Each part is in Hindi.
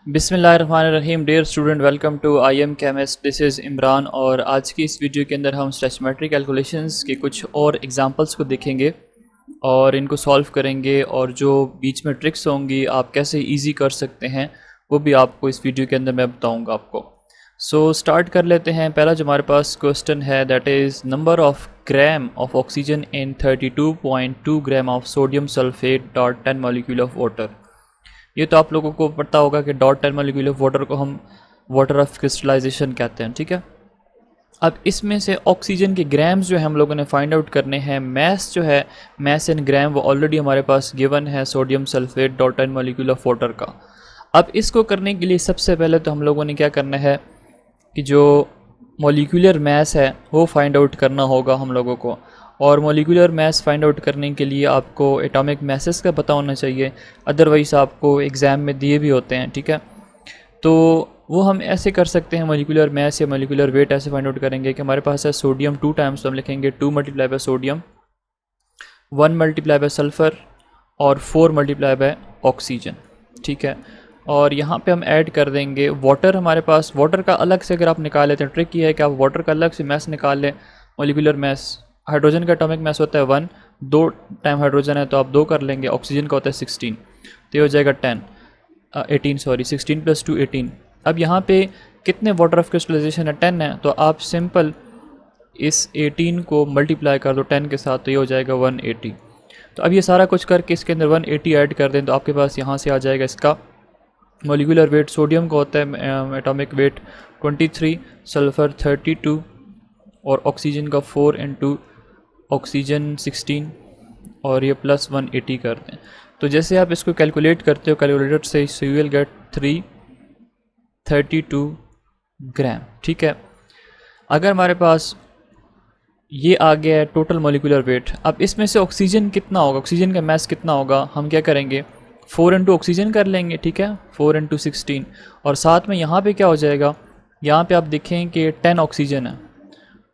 बिस्मिल्लाहिर्रहमानिर्रहीम। Dear student, welcome to I am chemist. This is Imran और आज की इस वीडियो के अंदर हम स्टैचियोमेट्रिक कैलकुलेशंस के कुछ और एग्जांपल्स को देखेंगे और इनको सॉल्व करेंगे, और जो बीच में ट्रिक्स होंगी आप कैसे इजी कर सकते हैं वो भी आपको इस वीडियो के अंदर मैं बताऊंगा आपको। सो स्टार्ट कर लेते हैं। पहला जो हमारे पास क्वेश्चन है that is number of gram of oxygen in 32.2 gram of sodium sulphate dot 10 molecule of water. ये तो आप लोगों को पता होगा कि डॉट 10 मॉलिक्यूल ऑफ वाटर को हम वाटर ऑफ क्रिस्टलाइजेशन कहते हैं, ठीक है। अब इसमें से ऑक्सीजन के ग्राम्स जो है हम लोगों ने फाइंड आउट करने हैं। मैस जो है, मैस इन ग्राम, वो ऑलरेडी हमारे पास गिवन है sodium sulphate dot 10 molecule of water का। अब इसको करने के लिए सबसे पहले तो हम लोगों ने क्या करना है कि जो मॉलिक्यूलर मैस है वो फाइंड आउट करना होगा हम लोगों को। और मॉलिक्यूलर मैस फाइंड आउट करने के लिए आपको एटॉमिक मैसेस का पता होना चाहिए, अदरवाइज़ आपको एग्ज़ाम में दिए भी होते हैं, ठीक है। तो वो हम ऐसे कर सकते हैं, मॉलिक्यूलर मैस या मॉलिक्यूलर वेट ऐसे फाइंड आउट करेंगे कि हमारे पास है सोडियम 2 टाइम्स, तो हम लिखेंगे 2 multiply by sodium, 1 multiply by sulphur और 4 मल्टीप्लाई बाय ऑक्सीजन, ठीक है। और यहाँ पे हम ऐड कर देंगे वाटर। हमारे पास वाटर का अलग से अगर आप निकाल लेते हैं, ट्रिक ये है कि आप वाटर का अलग से मैस निकाल लें। मॉलिक्यूलर मैस, हाइड्रोजन का एटॉमिक मैस होता है 1, 2 टाइम हाइड्रोजन है तो आप 2 कर लेंगे। ऑक्सीजन का होता है 16, तो ये हो जाएगा 16 प्लस 2 18। अब यहाँ पे कितने वाटर ऑफ क्रिस्टलाइजेशन है, 10 है, तो आप सिंपल इस 18 को मल्टीप्लाई कर दो 10 के साथ, तो ये हो जाएगा 180। तो अब ये सारा कुछ करके इसके अंदर 180 ऐड कर दें तो आपके पास यहाँ से आ जाएगा इसका मॉलिक्यूलर वेट। सोडियम का होता है एटॉमिक वेट 23, सल्फ़र 32 और ऑक्सीजन का 4 इंटू ऑक्सीजन 16, और ये प्लस 180 कर दें। तो जैसे आप इसको कैलकुलेट करते हो कैलकुलेटर से, यू विल गेट 332 ग्राम, ठीक है। अगर हमारे पास ये आ गया है टोटल मॉलिक्यूलर वेट, अब इसमें से ऑक्सीजन कितना होगा, ऑक्सीजन का मैस कितना होगा, हम क्या करेंगे 4 इंटू ऑक्सीजन कर लेंगे, ठीक है, 4 इंटू 16। और साथ में यहाँ पे क्या हो जाएगा, यहाँ पे आप देखें कि 10 ऑक्सीजन है,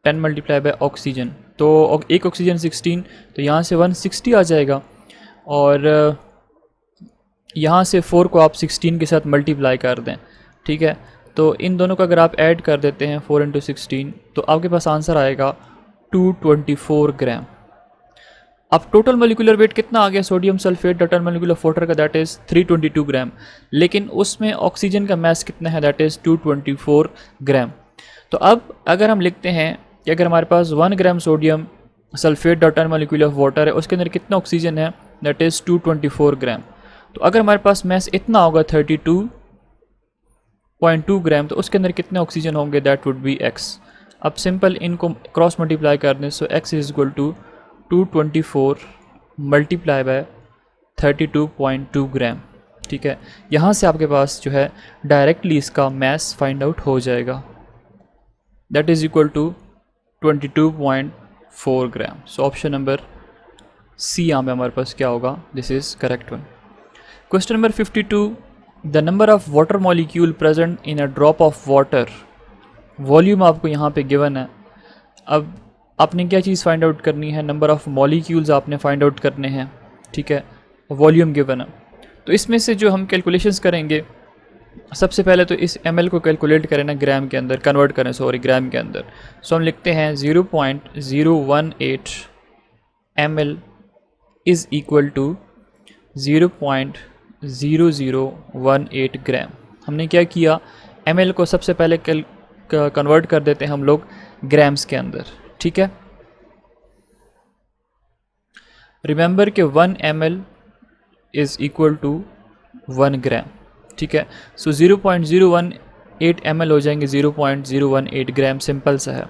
10 मल्टीप्लाई बाय ऑक्सीजन, तो एक ऑक्सीजन 16, तो यहाँ से 160 आ जाएगा। और यहाँ से 4 को आप 16 के साथ मल्टीप्लाई कर दें, ठीक है। तो इन दोनों को अगर आप ऐड कर देते हैं 4 इंटू 16, तो आपके पास आंसर आएगा 224 ग्राम। अब टोटल मॉलिक्यूलर वेट कितना आ गया sodium sulphate dot 10 molecule of water का, दैट इज़ 322 ग्राम। लेकिन उसमें ऑक्सीजन का मैस कितना है, दैट इज़ 224 ग्राम। तो अब अगर हम लिखते हैं कि अगर हमारे पास 1 gram sodium sulphate dot 10 molecule of water है, उसके अंदर कितना ऑक्सीजन है, दैट इज़ 224 ग्राम। तो अगर हमारे पास मैस इतना होगा 32.2 ग्राम, तो उसके अंदर कितने ऑक्सीजन होंगे, दैट वुड बी एक्स। अब सिंपल इनको क्रॉस मल्टीप्लाई कर दें, so x is equal to 224 multiply by 32.2 gram, ठीक है। यहाँ से आपके पास जो है डायरेक्टली इसका मैस फाइंड आउट हो जाएगा, that is equal to 22.4 gram. So option number C यहाँ पे हमारे पास क्या होगा, this is correct one. Question number 52, the number of water molecule present in a drop of water. Volume आपको यहाँ पे गिवन है। अब आपने क्या चीज़ फाइंड आउट करनी है, नंबर ऑफ़ मॉलिक्यूल्स आपने फाइंड आउट करने हैं, ठीक है, वॉल्यूम गिवन है। तो इसमें से जो हम कैलकुलेशंस करेंगे, सबसे पहले तो इस ml को कैलकुलेट करें ना ग्राम के अंदर, कन्वर्ट करें सॉरी ग्राम के अंदर। सो हम लिखते हैं 0.018 ml इज़ इक्वल टू 0.0018 ग्राम। हमने क्या किया, ml को सबसे पहले कन्वर्ट कर देते हैं हम लोग ग्राम्स के अंदर, ठीक है। रिमेंबर कि 1 ml इज़ इक्वल टू 1 ग्राम, ठीक है। सो 0.018 ml हो जाएंगे 0.018 ग्राम, सिंपल सा है।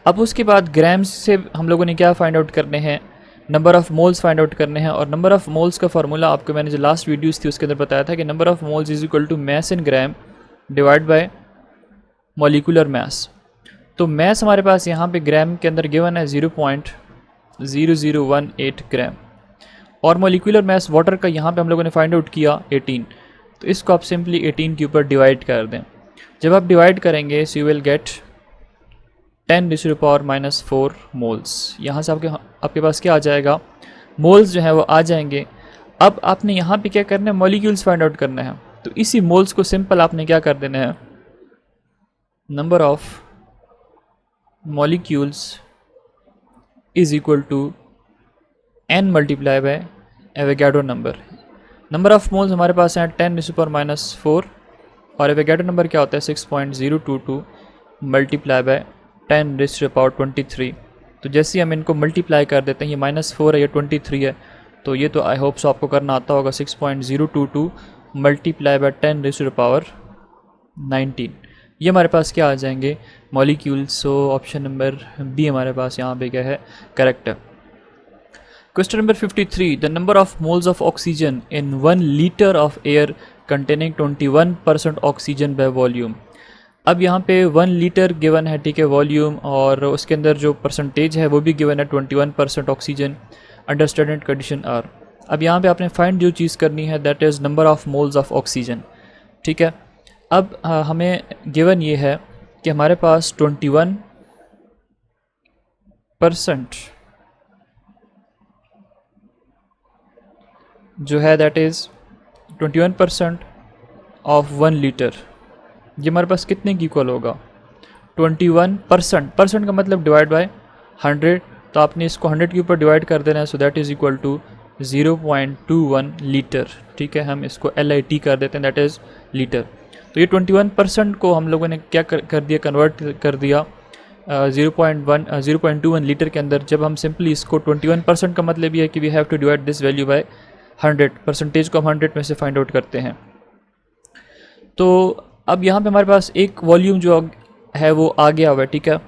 अब उसके बाद ग्राम्स से हम लोगों ने क्या फाइंड आउट करने हैं, number of moles find out करने हैं। और नंबर ऑफ़ मोल्स का फार्मूला आपको मैंने जो लास्ट वीडियोस थी उसके अंदर बताया था कि number of moles is equal to mass in gram divide by molecular mass. तो मैस हमारे पास यहाँ पे ग्राम के अंदर गिवन है 0.0018 ग्राम, और मॉलिक्यूलर मैस वाटर का यहाँ पे हम लोगों ने फाइंड आउट किया 18। तो इसको आप सिंपली 18 के ऊपर डिवाइड कर दें। जब आप डिवाइड करेंगे so you will get 10⁻⁻⁴ moles. यहाँ से आपके पास क्या आ जाएगा, मोल्स जो है वो आ जाएंगे। अब आपने यहाँ पे क्या करना है, मॉलिक्यूल्स फाइंड आउट करना है। तो तो इसी मोल्स को सिंपल आपने क्या कर देना है, number of molecules is equal to n multiply by Avogadro number. Number of moles हमारे पास हैं 10⁻⁻⁴ और एवोगाड्रो नंबर क्या होता है 6.022 मल्टीप्लाई बाय 10⁻23। तो जैसे ही हम इनको मल्टीप्लाई कर देते हैं, ये -4 है, ये 23 है, तो ये तो आई होप सो आपको करना आता होगा। 6.022 मल्टीप्लाई बाय 10⁻19, ये हमारे पास क्या आ जाएंगे molecules. So option number B हमारे पास यहाँ पे क्या है, करेक्ट है। Question number 53, the number of moles of oxygen in 1 litre of air containing 21% oxygen by volume. अब यहाँ पे 1 लीटर गिवन है, ठीक है, वॉल्यूम, और उसके अंदर जो परसेंटेज है वो भी गिवन है 21% oxygen under standard condition are. अब यहाँ पे आपने फाइंड जो चीज़ करनी है that is number of moles of oxygen, ठीक है। अब हमें गिवन ये है कि हमारे पास 21% जो है दैट इज़ 21% ऑफ 1 लीटर, ये हमारे पास कितने की इक्वल होगा 21%। परसेंट का मतलब डिवाइड बाय 100, तो आपने इसको 100 के ऊपर डिवाइड कर देना है, so that is equal to 0.21 litre, ठीक है। हम इसको LIT कर देते हैं, दैट इज़ लीटर। तो ये 21% को हम लोगों ने क्या कर दिया, कन्वर्ट कर दिया 0.21 लीटर के अंदर। जब हम सिंपली इसको 21% का मतलब ये है कि we have to divide this value by 100, percentage को हम 100 में से फाइंड आउट करते हैं। तो अब यहाँ पे हमारे पास एक वॉल्यूम जो है वो आ गया हुआ है, ठीक है।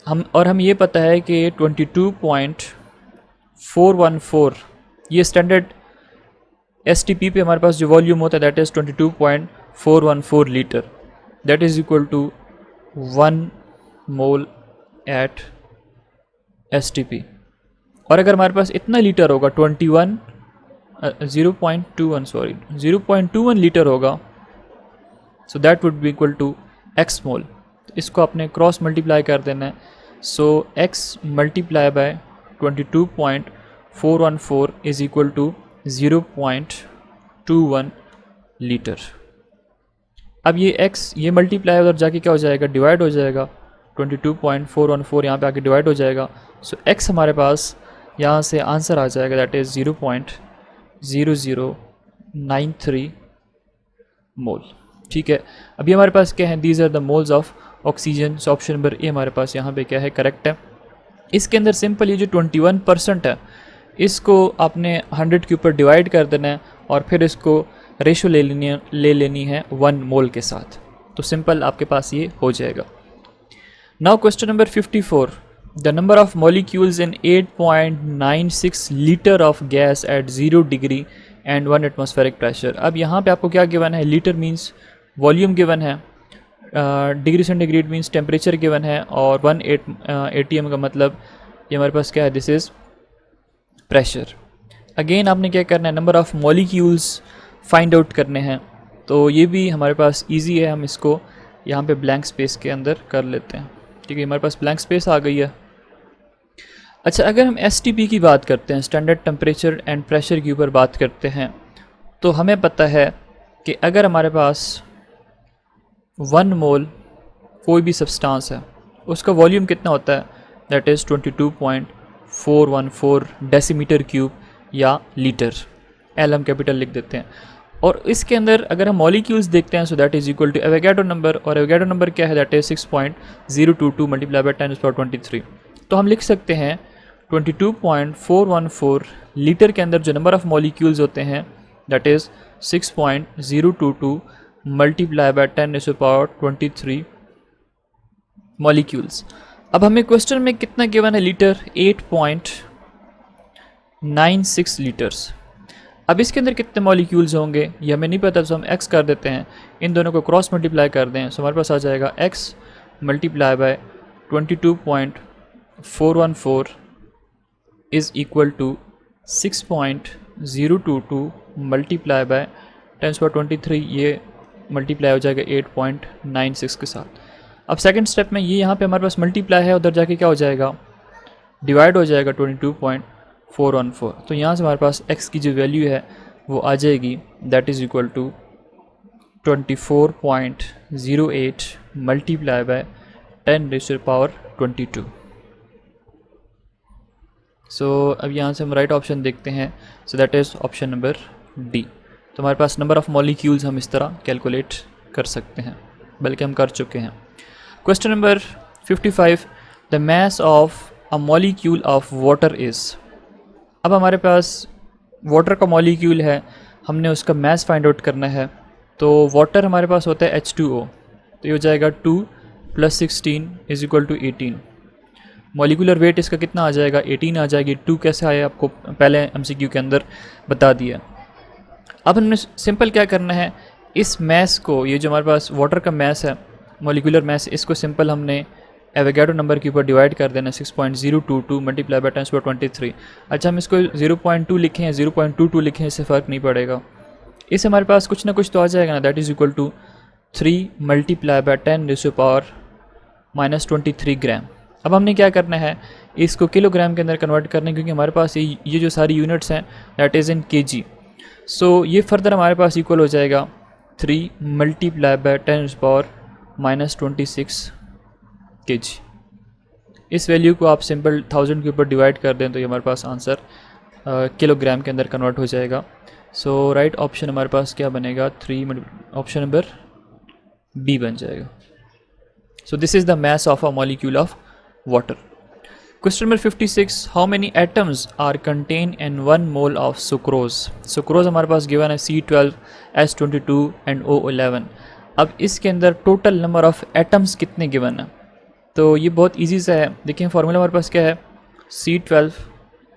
हम ये पता है कि 22.414 ये स्टैंडर्ड STP पे हमारे पास जो वॉल्यूम होता है that is 22.414 litre, that is equal to 1 mole at STP। और अगर हमारे पास इतना लीटर होगा 0.21 लीटर होगा, so that would be equal to x mole. इसको आपने क्रॉस मल्टीप्लाई कर देना है, so x multiply by 22.414 is equal to 0.21 litre. अब ये x ये मल्टीप्लाई उधर जाके क्या हो जाएगा, डिवाइड हो जाएगा, 22.414 यहाँ पे आके डिवाइड हो जाएगा। सो x हमारे पास यहाँ से आंसर आ जाएगा दैट इज़ 0.0093 मोल, ठीक है। अभी हमारे पास क्या है, these are the moles of oxygen. So option number A हमारे पास यहाँ पे क्या है, करेक्ट है। इसके अंदर सिंपल ये जो 21% है इसको आपने 100 के ऊपर डिवाइड कर देना है और फिर इसको रेशो ले लेनी है 1 मोल के साथ, तो सिंपल आपके पास ये हो जाएगा। Now question number 54, the number of molecules in 8.96 litre of gas at 0 degree and 1 atmospheric pressure. अब यहाँ पे आपको क्या गिवन है, लीटर मीन्स वॉल्यूम गिवन है, degree centigrade means temperature given है, और 1 ATM का मतलब ये हमारे पास क्या है, दिस इज़ प्रेशर। अगेन आपने क्या करना है, number of molecules find out करने हैं, तो ये भी हमारे पास इजी है। हम इसको यहाँ पे ब्लैंक स्पेस के अंदर कर लेते हैं, ठीक है। हमारे पास ब्लैंक स्पेस आ गई है। अच्छा, अगर हम STP की बात करते हैं, स्टैंडर्ड टेम्परेचर एंड प्रेशर के ऊपर बात करते हैं, तो हमें पता है कि अगर हमारे पास 1 मोल कोई भी सब्सटेंस है उसका वॉल्यूम कितना होता है, दैट इज़ 22.414 डेसीमीटर क्यूब या लीटर, L हम कैपिटल लिख देते हैं। और इसके अंदर अगर हम मॉलिक्यूल्स देखते हैं, so that is equal to Avogadro number, और एवोगाड्रो नंबर क्या है, दैट इज़ 6.022 मल्टीप्लाई बाय 10⁻23। तो हम लिख सकते हैं 22.414 लीटर के अंदर जो नंबर ऑफ मॉलिक्यूल्स होते हैं that is 6.022 multiply by 10⁻23 molecules. अब हमें क्वेश्चन में कितना गिवन है लीटर, 8.96 लीटर्स। अब इसके अंदर कितने मॉलिक्यूल्स होंगे ये हमें नहीं पता, तो हम x कर देते हैं, इन दोनों को क्रॉस मल्टीप्लाई कर दें, सो हमारे पास आ जाएगा x multiply by 22.414 is equal to 6.022 multiply by 10⁻23, ये मल्टीप्लाई हो जाएगा 8.96 के साथ। अब सेकंड स्टेप में ये यहाँ पे हमारे पास मल्टीप्लाई है, उधर जाके क्या हो जाएगा, डिवाइड हो जाएगा 22.414। तो यहाँ से हमारे पास x की जो वैल्यू है वो आ जाएगी, that is equal to 24.08 multiply by 10⁻²²। So अब यहाँ से हम राइट ऑप्शन देखते हैं, so that is option number D. तो हमारे पास नंबर ऑफ़ मॉलिक्यूल्स हम इस तरह कैलकुलेट कर सकते हैं, बल्कि हम कर चुके हैं। Question number 55, the mass of a molecule of water is. अब हमारे पास वाटर का मॉलिक्यूल है, हमने उसका मास फाइंड आउट करना है। तो वाटर हमारे पास होता है H2O, तो ये हो जाएगा 2 + 16 = 18। मॉलिकुलर वेट इसका कितना आ जाएगा, 18 आ जाएगी। 2 कैसे आया आपको पहले MCQ के अंदर बता दिया। अब हमने सिंपल क्या करना है, इस मैस को, ये जो हमारे पास वाटर का मैस है, मॉलिकुलर मैस, इसको सिंपल हमने एवोगाड्रो नंबर के ऊपर डिवाइड कर देना, 6.022 मल्टीप्लाई बाय 10⁻23। अच्छा, हम इसको 0.2 लिखें या 0.22 लिखें, इससे फ़र्क नहीं पड़ेगा। इससे हमारे पास कुछ ना कुछ तो आ जाएगा ना, that is equal to 3 multiply by 10⁻⁻23 gram. अब हमने क्या करना है, इसको किलोग्राम के अंदर कन्वर्ट करना है, क्योंकि हमारे पास ये जो सारी यूनिट्स हैं दैट इज़ इन kg। सो ये फर्दर हमारे पास इक्वल हो जाएगा 3 मल्टीप्लाई बाय 10⁻⁻26 kg। इस वैल्यू को आप सिंपल 1000 के ऊपर डिवाइड कर दें तो ये हमारे पास आंसर किलोग्राम के अंदर कन्वर्ट हो जाएगा। सो राइट ऑप्शन हमारे पास क्या बनेगा, 3, ऑप्शन नंबर बी बन जाएगा। So this is the mass of a molecule of water. Question number 56, how many atoms are contain in 1 mole of sucrose. Sucrose हमारे पास गिवन है C12, H22 एंड O11। अब इसके अंदर टोटल नंबर ऑफ एटम्स कितने गिवन है, तो ये बहुत इजी सा है। देखिए फार्मूला हमारे पास क्या है, C12,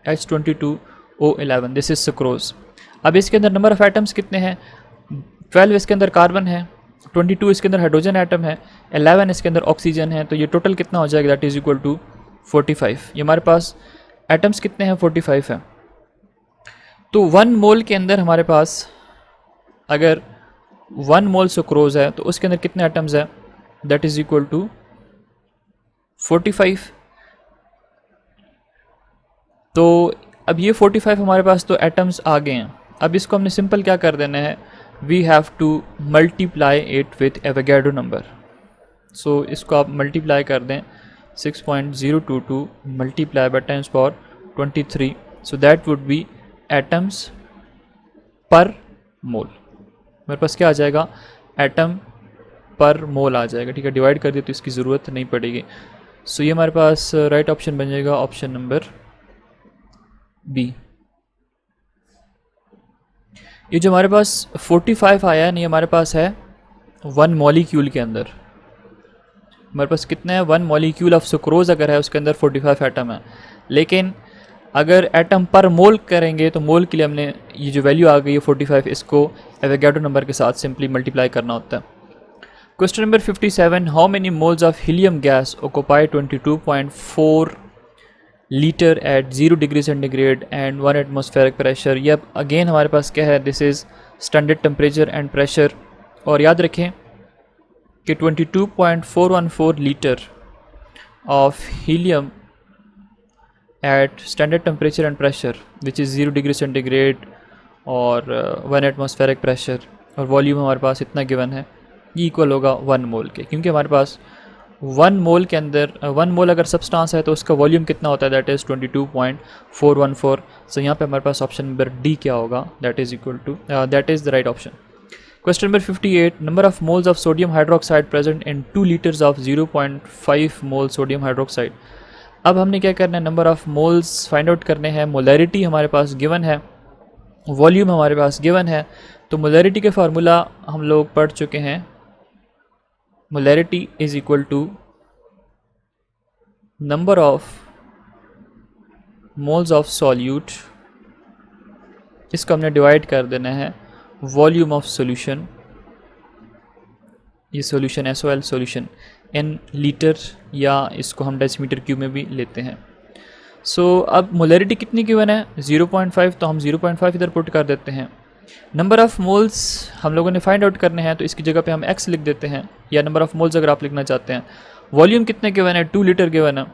H22, O11, this is sucrose. अब इसके अंदर नंबर ऑफ एटम्स कितने हैं, 12 इसके अंदर कार्बन है, 22 इसके अंदर हाइड्रोजन एटम है, 11 इसके अंदर ऑक्सीजन है। तो ये टोटल कितना हो जाएगा, दैट इज़ इक्वल टू 45। ये हमारे पास एटम्स कितने हैं, 45 है। तो 1 मोल के अंदर हमारे पास अगर 1 मोल सुक्रोज है तो उसके अंदर कितने एटम्स है, दैट इज़ इक्वल टू 45। तो अब ये 45 हमारे पास तो एटम्स आ गए हैं। अब इसको हमने सिंपल क्या कर देना है, we have to multiply it with Avogadro number. So इसको आप मल्टीप्लाई कर दें, 6.022 multiply by 10⁻23, so that would be atoms per mole. मेरे पास क्या आ जाएगा, एटम पर मोल आ जाएगा। ठीक है, डिवाइड कर दिए तो इसकी ज़रूरत नहीं पड़ेगी। सो ये हमारे पास राइट ऑप्शन बन जाएगा, ऑप्शन नंबर बी। ये जो हमारे पास 45 आया है ना, ये हमारे पास है 1 मॉलिक्यूल के अंदर। हमारे पास कितना है, 1 मॉलिक्यूल ऑफ सुक्रोज अगर है उसके अंदर 45 एटम है। लेकिन अगर एटम पर मोल करेंगे तो मोल के लिए हमने ये जो वैल्यू आ गई है 45, इसको एवोगाड्रो नंबर के साथ सिंपली मल्टीप्लाई करना होता है। Question number 57, how many moles of helium gas occupy 22.4 litre at 0 degree centigrade and 1 atmospheric pressure. ये अब अगेन हमारे पास क्या है, this is standard temperature and pressure. और याद रखें कि 22.414 litre of helium at standard temperature and pressure which is 0 degree centigrade और 1 एटमॉस्फेरिक प्रेशर, और वॉल्यूम हमारे पास इतना गिवन है, ये इक्वल होगा 1 मोल के। क्योंकि हमारे पास 1 मोल के अंदर 1 मोल अगर सब्सटेंस है तो उसका वॉल्यूम कितना होता है, दैट इज़ 22.414। सो यहाँ पे हमारे पास ऑप्शन नंबर डी क्या होगा, that is equal to, that is the right option. Question number 58, number of moles of sodium hydroxide present in 2 litres of 0.5 mole sodium hydroxide. अब हमने क्या करना है, number of moles find out करने हैं। मोलैरिटी हमारे पास गिवन है, वॉल्यूम हमारे पास गिवन है। तो मोलैरिटी के फार्मूला हम लोग पढ़ चुके हैं, molarity is equal to number of moles of solute, इसको हमने डिवाइड कर देना है वॉल्यूम ऑफ सॉल्यूशन, ये solution SOL solution in litre, या इसको हम डेसीमीटर क्यूब में भी लेते हैं। सो अब मोलैरिटी कितनी गिवन है, 0.5, तो हम 0.5 इधर पुट कर देते हैं। नंबर ऑफ़ मोल्स हम लोगों ने फाइंड आउट करने हैं, तो इसकी जगह पे हम x लिख देते हैं, या नंबर ऑफ़ मोल्स अगर आप लिखना चाहते हैं। वॉल्यूम कितने गिवन है, 2 लीटर गिवन है,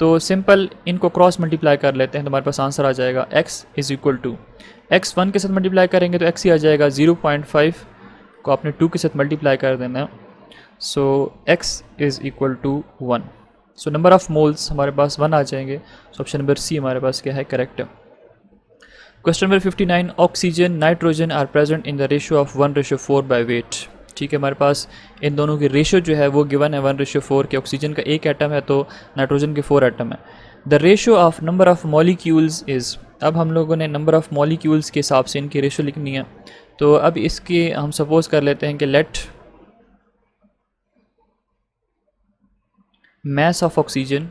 तो सिंपल इनको क्रॉस मल्टीप्लाई कर लेते हैं तो हमारे पास आंसर आ जाएगा x is equal to, x 1 के साथ मल्टीप्लाई करेंगे तो x ही आ जाएगा 0.5 को आपने 2 के साथ मल्टीप्लाई कर देना है। So x is equal to 1। So number of moles हमारे पास 1 आ जाएंगे। सो ऑप्शन नंबर सी हमारे पास क्या है, करेक्ट है। Question number 59, oxygen nitrogen are present in the ratio of 1:4 by weight. ठीक है, हमारे पास इन दोनों की रेशियो जो है वो गिवन है 1:4 के। ऑक्सीजन का 1 एटम है तो नाइट्रोजन के 4 एटम है। The ratio of number of molecules is, अब हम लोगों ने नंबर ऑफ़ मॉलिक्यूल्स के हिसाब से इनकी रेशियो लिखनी है। तो अब इसके हम सपोज कर लेते हैं कि let mass of oxygen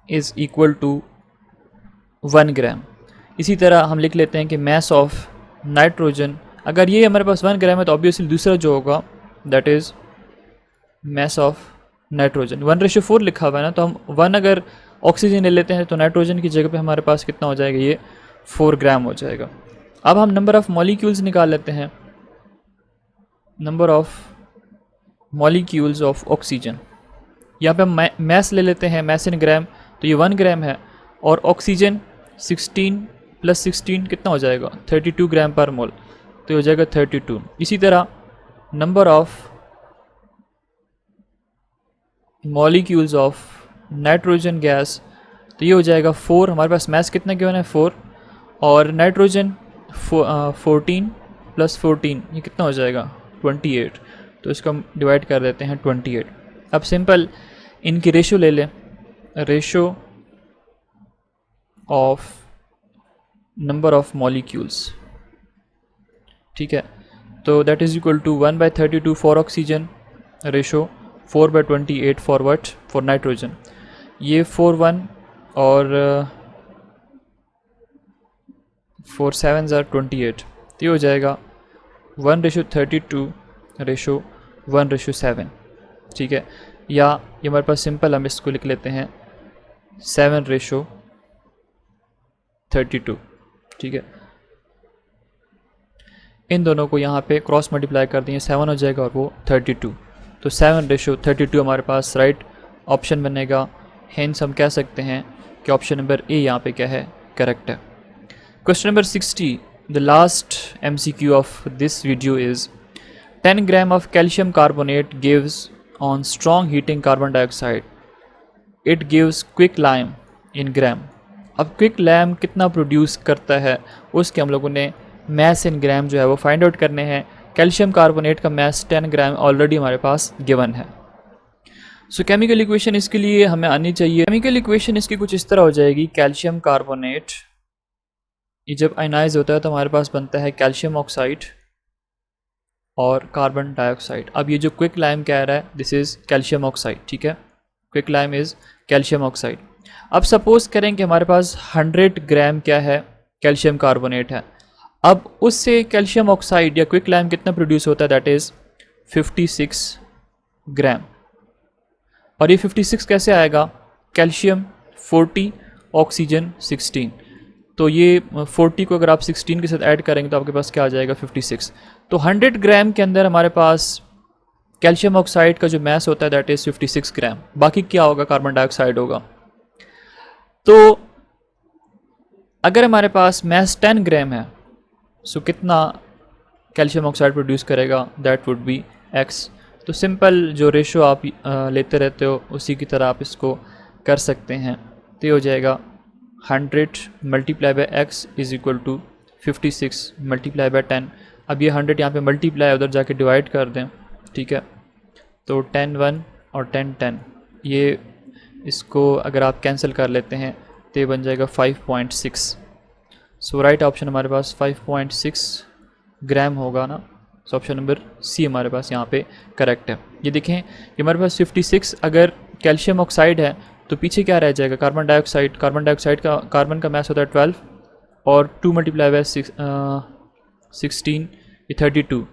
is equal to 1 gram. इसी तरह हम लिख लेते हैं कि mass of नाइट्रोजन, अगर ये हमारे पास 1 ग्राम है तो ऑब्वियसली दूसरा जो होगा that is mass of nitrogen. 1:4 लिखा हुआ है ना, तो हम 1 अगर ऑक्सीजन ले लेते हैं तो नाइट्रोजन की जगह पे हमारे पास कितना हो जाएगा, ये 4 ग्राम हो जाएगा। अब हम नंबर ऑफ़ मॉलिक्यूल्स निकाल लेते हैं। Number of molecules of oxygen, यहाँ पे हम मैस ले लेते हैं, मैस इन ग्राम, तो ये 1 ग्राम है। और ऑक्सीजन 16 + 16 कितना हो जाएगा, 32 ग्राम पर मोल, तो ये हो जाएगा 32। इसी तरह number of molecules of nitrogen gas, तो ये हो जाएगा 4। हमारे पास मैस कितना गिवन है, 4, और नाइट्रोजन 14 + 14 ये कितना हो जाएगा, 28। तो इसको हम डिवाइड कर देते हैं 28। अब सिंपल इनकी रेशो ले लें, ratio of number of molecules. ठीक है, तो that is equal to 1/32 for oxygen, ratio 4/28 for what, for nitrogen. ये 4 1 और 4 7 = 28, तो ये हो जाएगा 1:32 रेशो 1:7। ठीक है, या ये हमारे पास सिंपल हम इसको लिख लेते हैं 7:32। ठीक है, इन दोनों को यहाँ पे क्रॉस मल्टीप्लाई कर देंगे, 7 हो जाएगा और वो 32, तो 7:32 हमारे पास राइट ऑप्शन बनेगा। हेंस हम कह सकते हैं कि ऑप्शन नंबर ए यहाँ पे क्या है, करेक्ट है। Question number 60, the last MCQ of this video is 10 gram of calcium carbonate gives on strong heating carbon dioxide. It gives quick lime in gram. अब क्विक लैम कितना प्रोड्यूस करता है उसके हम लोगों ने मैस इन ग्राम जो है वो फाइंड आउट करने हैं। कैल्शियम कार्बोनेट का मैस 10 ग्राम ऑलरेडी हमारे पास गिवन है। सो केमिकल इक्वेशन इसके लिए हमें आनी चाहिए। केमिकल इक्वेशन इसकी कुछ इस तरह हो जाएगी, कैल्शियम कार्बोनेट ये जब आयनाइज होता है तो हमारे पास बनता है कैल्शियम ऑक्साइड और कार्बन डाइऑक्साइड। अब ये जो क्विक लाइम कह रहा है दिस इज़ कैल्शियम ऑक्साइड। ठीक है, quick lime is calcium oxide. अब सपोज करें कि हमारे पास 100 ग्राम क्या है, कैल्शियम कार्बोनेट है। अब उससे कैल्शियम ऑक्साइड या क्विक लाइम कितना प्रोड्यूस होता है, दैट इज़ 56 ग्राम। और ये 56 कैसे आएगा, कैल्शियम 40 ऑक्सीजन 16, तो ये 40 को अगर आप 16 के साथ ऐड करेंगे तो आपके पास क्या आ जाएगा, 56। तो 100 ग्राम के अंदर हमारे पास कैल्शियम ऑक्साइड का जो मैस होता है दैट इज़ 56 ग्राम। बाकी क्या होगा, कार्बन डाइऑक्साइड होगा। तो अगर हमारे पास मैस 10 ग्राम है सो कितना कैल्शियम ऑक्साइड प्रोड्यूस करेगा, दैट वुड बी x। तो सिंपल जो रेशो आप लेते रहते हो उसी की तरह आप इसको कर सकते हैं। तो ये हो जाएगा 100 multiply by x is equal to 56 multiply by 10। अब ये 100 यहाँ पे मल्टीप्लाई उधर जाके डिवाइड कर दें। ठीक है, तो 10 1 और 10 10, ये इसको अगर आप कैंसिल कर लेते हैं तो ये बन जाएगा 5.6। सो राइट ऑप्शन हमारे पास 5.6 ग्राम होगा ना। सो ऑप्शन नंबर सी हमारे पास यहाँ पे करेक्ट है। ये देखें कि हमारे पास 56 अगर कैल्शियम ऑक्साइड है तो पीछे क्या रह जाएगा, कार्बन डाइऑक्साइड। कार्बन डाइऑक्साइड का कार्बन का मैस होता है 12 और 2 मल्टीप्लाई बाई 16 ये 32,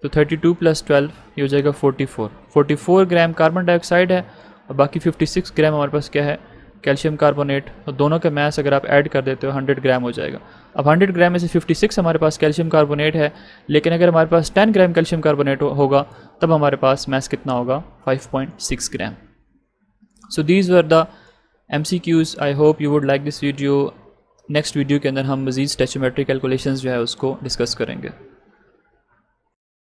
तो 32 + 12 ये हो जाएगा 44 ग्राम कार्बन डाइऑक्साइड है और बाकी 56 ग्राम हमारे पास क्या है, कैल्शियम कार्बोनेट। तो दोनों का मैस अगर आप ऐड कर देते हो 100 ग्राम हो जाएगा। अब 100 ग्राम में से 56 हमारे पास कैल्शियम कार्बोनेट है, लेकिन अगर हमारे पास 10 ग्राम कैल्शियम कार्बोनेट होगा तब हमारे पास मैस कितना होगा, 5.6 ग्राम। So these were the MCQs. I hope you would like this video. Next video के अंदर हम मज़ीद स्टैचोमेट्रिक कैलकुलेशंस जो है उसको डिस्कस करेंगे।